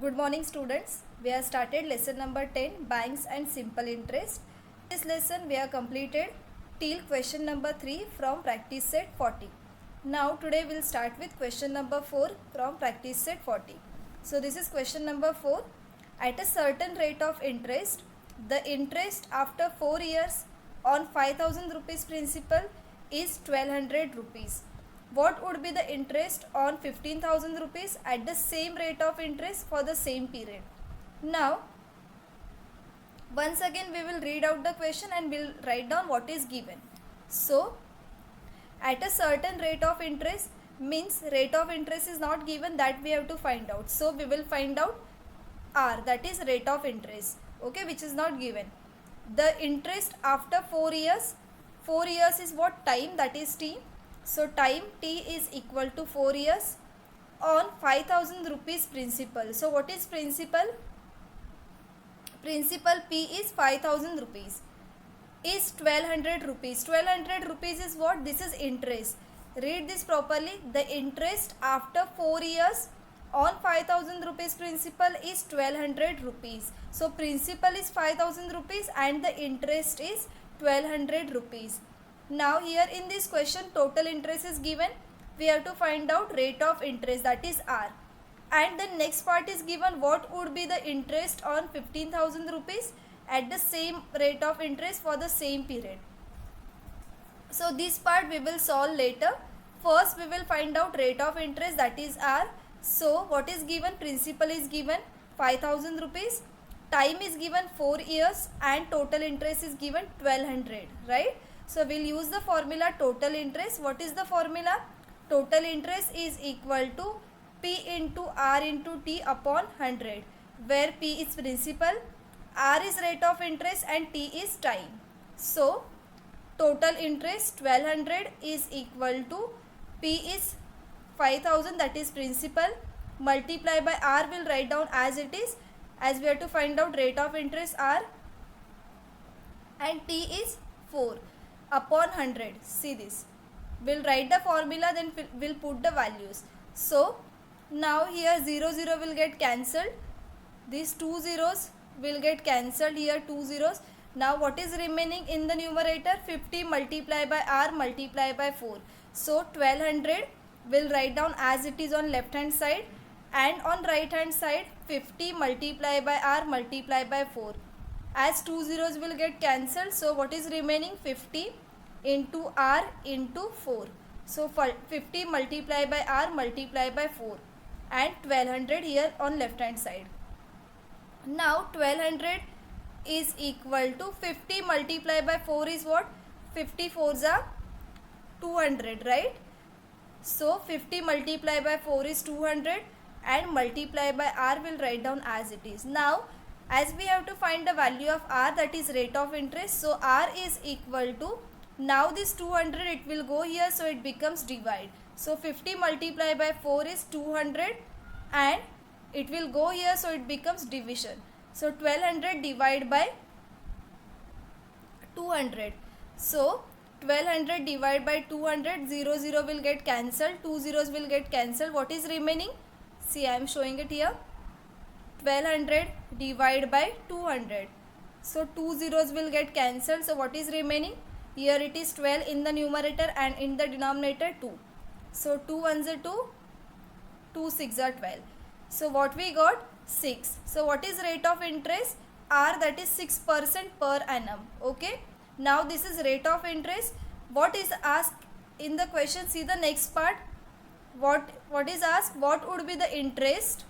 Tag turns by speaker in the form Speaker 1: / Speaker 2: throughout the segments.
Speaker 1: Good morning students. We have started lesson number 10, banks and simple interest. This lesson we have completed till question number 3 from practice set 40. Now today we will start with question number 4 from practice set 40. So this is question number 4. At a certain rate of interest, the interest after 4 years on 5000 rupees principal is 1200 rupees. What would be the interest on 15,000 rupees at the same rate of interest for the same period? Now, once again we will read out the question and we will write down what is given. So, at a certain rate of interest means rate of interest is not given, that we have to find out. So, we will find out R, that is rate of interest, okay, which is not given. The interest after 4 years is what? Time, that is T. So time T is equal to 4 years on 5000 rupees principal. So what is principal? Principal P is 5000 rupees is 1200 rupees. 1200 rupees is what? This is interest. Read this properly. The interest after 4 years on 5000 rupees principal is 1200 rupees. So principal is 5000 rupees and the interest is 1200 rupees. Now here in this question total interest is given. We have to find out rate of interest, that is R. And the next part is given what would be the interest on 15,000 rupees at the same rate of interest for the same period. So this part we will solve later. First we will find out rate of interest, that is R. So what is given? Principal is given 5000 rupees. Time is given 4 years and total interest is given 1200, right? So we will use the formula total interest. What is the formula? Total interest is equal to P into R into T upon 100, where P is principal, R is rate of interest and T is time. So total interest 1200 is equal to P is 5000, that is principal, multiply by R, will write down as it is, as we have to find out rate of interest R, and T is 4 upon 100. See this, we'll write the formula, then we'll put the values. So now here 0 0 will get cancelled, these 2 zeros will get cancelled, here 2 zeros. Now what is remaining in the numerator? 50 multiplied by R multiplied by 4. So 1200 will write down as it is on left hand side, and on right hand side 50 multiplied by R multiplied by 4. As 2 zeros will get cancelled, so what is remaining? 50 into R into 4. So 50 multiplied by R multiplied by 4 and 1200 here on left hand side. Now 1200 is equal to 50 multiplied by 4 is what? 50 4s are 200, right? So 50 multiplied by 4 is 200 and multiplied by R will write down as it is. Now as we have to find the value of R, that is rate of interest, so R is equal to, now this 200 it will go here, so it becomes divide. So 50 multiplied by 4 is 200 and it will go here, so it becomes division. So 1200 divided by 200. So 1200 divided by 200, 0 0 will get cancelled, 2 zeros will get cancelled. What is remaining? See, I am showing it here. 1200 divided by 200. So 2 zeros will get cancelled. So what is remaining? Here it is 12 in the numerator and in the denominator 2. So 2 ones are 2, 2 6 are 12. So what we got? 6. So what is rate of interest? R, that is 6% per annum. Okay. Now this is rate of interest. What is asked in the question? See the next part. What is asked? What would be the interest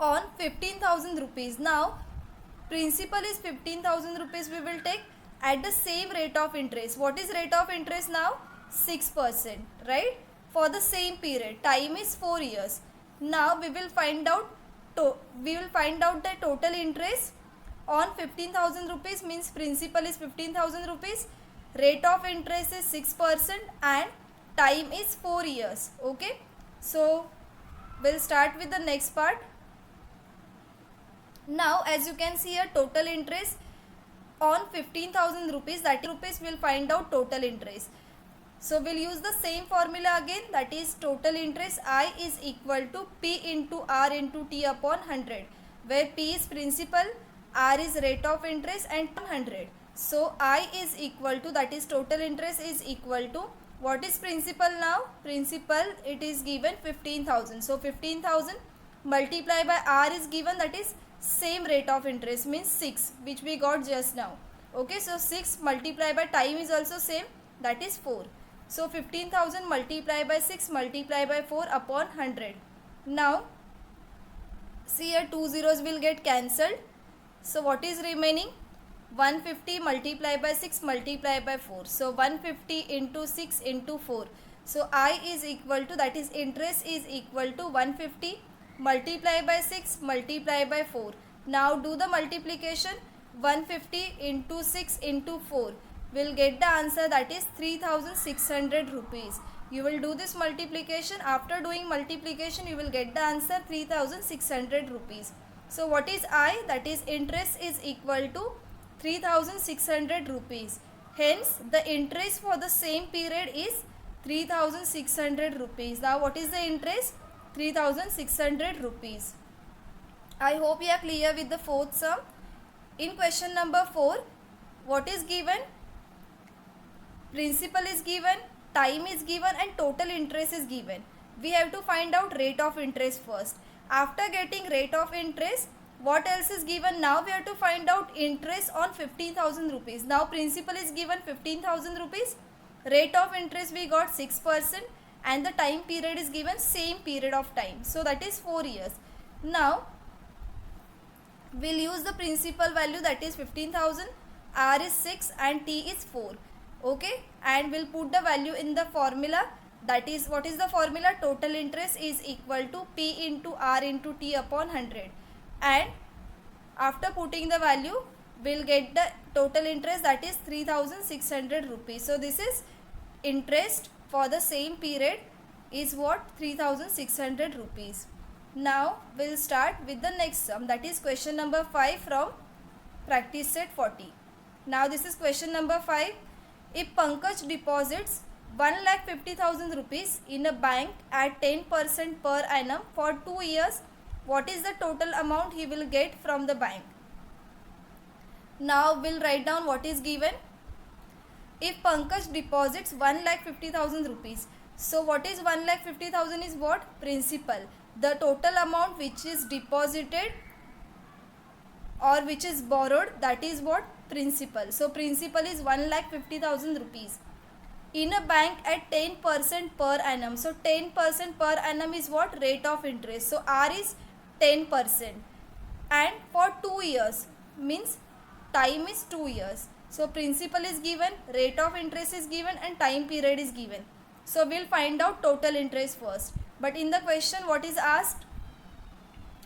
Speaker 1: on 15,000 rupees? Now principal is 15,000 rupees, we will take at the same rate of interest. What is rate of interest now? 6%, right? For the same period. Time is 4 years. Now we will find out the total interest on 15,000 rupees, means principal is 15,000 rupees, rate of interest is 6% and time is 4 years. Okay. So we'll start with the next part. Now as you can see here, total interest on 15,000 rupees, that rupees will find out total interest. So we'll use the same formula again, that is total interest I is equal to P into R into T upon 100, where P is principal, R is rate of interest and 100. So I is equal to, that is total interest is equal to, what is principal now? Principal, it is given 15,000. So 15,000 multiplied by R is given, that is same rate of interest, means 6, which we got just now. Okay, so 6 multiplied by time is also same, that is 4. So 15,000 multiplied by 6 multiplied by 4 upon 100. Now see here, 2 zeros will get cancelled. So what is remaining? 150 multiplied by 6 multiplied by 4. So 150 into 6 into 4. So I is equal to, that is interest is equal to 150 multiplied by 6 multiplied by 4. Now do the multiplication. 150 into 6 into 4 will get the answer, that is 3,600 rupees. You will do this multiplication. After doing multiplication you will get the answer 3,600 rupees. So what is I? That is interest is equal to 3,600 rupees. Hence the interest for the same period is 3,600 rupees. Now what is the interest? 3,600 rupees. I hope you are clear with the fourth sum. In question number 4, what is given? Principal is given, time is given and total interest is given. We have to find out rate of interest first. After getting rate of interest, what else is given? Now we have to find out interest on 15,000 rupees. Now principal is given 15,000 rupees. Rate of interest we got 6% and the time period is given same period of time. So that is 4 years. Now we'll use the principal value, that is 15,000, R is 6 and T is 4. Okay, and we'll put the value in the formula, that is, what is the formula? Total interest is equal to P into R into T upon 100. And after putting the value, we'll get the total interest, that is 3,600 rupees. So this is interest for the same period is what? 3,600 rupees. Now we'll start with the next sum, that is question number 5 from practice set 40. Now this is question number 5. If Pankaj deposits 1,50,000 rupees in a bank at 10% per annum for 2 years, what is the total amount he will get from the bank? Now we'll write down what is given. If Pankaj deposits 1,50,000 rupees, so what is 1,50,000 is what? Principal. The total amount which is deposited or which is borrowed, that is what? Principal. So principal is 1,50,000 rupees in a bank at 10% per annum. So 10% per annum is what? Rate of interest. So R is 10% and for 2 years, means time is 2 years. So principal is given, rate of interest is given and time period is given. So we'll find out total interest first. But in the question what is asked?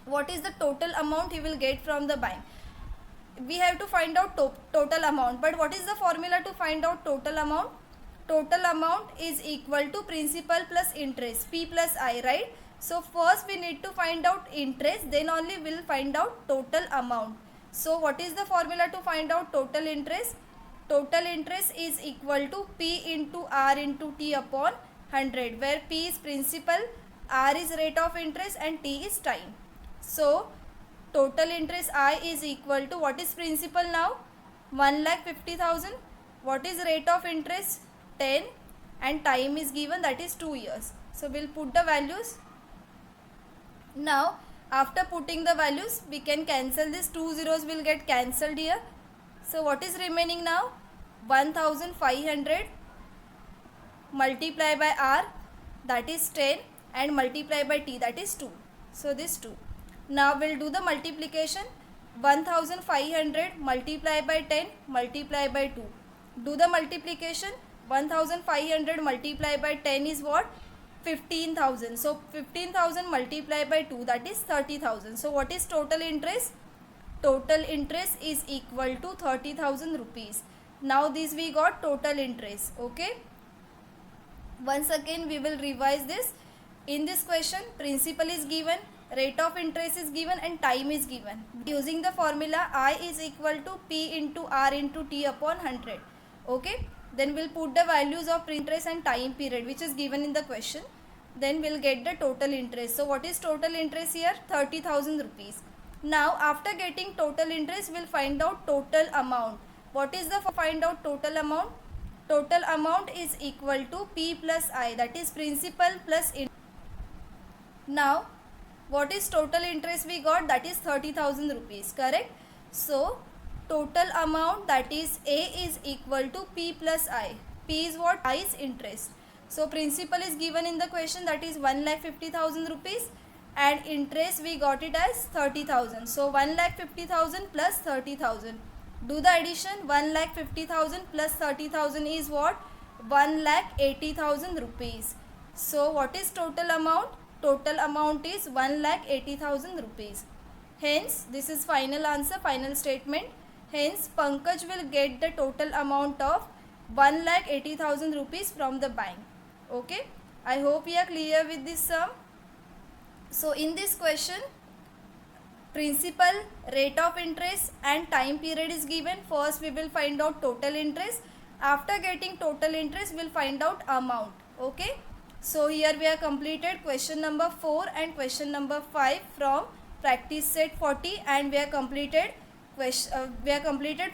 Speaker 1: What is the total amount he will get from the bank? We have to find out total amount. But what is the formula to find out total amount? Total amount is equal to principal plus interest, P plus I, right? So first we need to find out interest, then only we'll find out total amount. So what is the formula to find out total interest? Total interest is equal to P into R into T upon 100, where P is principal, R is rate of interest and T is time. So total interest I is equal to, what is principal now? 1,50,000. What is rate of interest? 10 and time is given, that is 2 years. So we'll put the values. Now after putting the values we can cancel this, 2 zeros will get cancelled here. So what is remaining now? 1,500 multiplied by R, that is 10, and multiplied by T, that is 2. So this 2. Now we'll do the multiplication. 1,500 multiplied by 10 multiplied by 2. Do the multiplication. 1,500 multiplied by 10 is what? 15,000. So 15,000 multiplied by 2, that is 30,000. So what is total interest? Total interest is equal to 30,000 rupees. Now this we got total interest. Okay. Once again we will revise this. In this question principal is given, rate of interest is given and time is given. Using the formula I is equal to P into R into T upon 100. Okay. then we'll put the values of interest and time period which is given in the question. Then we'll get the total interest. So what is total interest here? 30,000 rupees. Now after getting total interest, we'll find out total amount. What is the find out total amount? Total amount is equal to P plus I, that is principal plus interest. Now what is total interest we got? That is 30,000 rupees, correct? So total amount, that is A, is equal to P plus I. P is what? I is interest. So principal is given in the question, that is 1,50,000 rupees, and interest we got it as 30,000. So 1,50,000 plus 30,000. Do the addition. 1,50,000 plus 30,000 is what? 1,80,000 rupees. So what is total amount? Total amount is 1,80,000 rupees. Hence this is final answer, final statement. Hence Pankaj will get the total amount of 1,80,000 rupees from the bank. Okay, I hope you are clear with this sum. So in this question, principal, rate of interest and time period is given. First we will find out total interest. After getting total interest, we will find out amount. Okay, so here we have completed question number 4 and question number 5 from practice set 40, and we have completed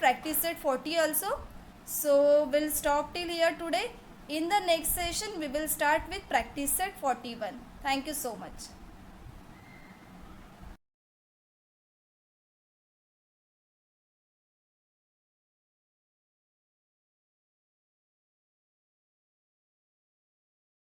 Speaker 1: practice set 40 also. So we'll stop till here today. In the next session we will start with practice set 41. Thank you so much.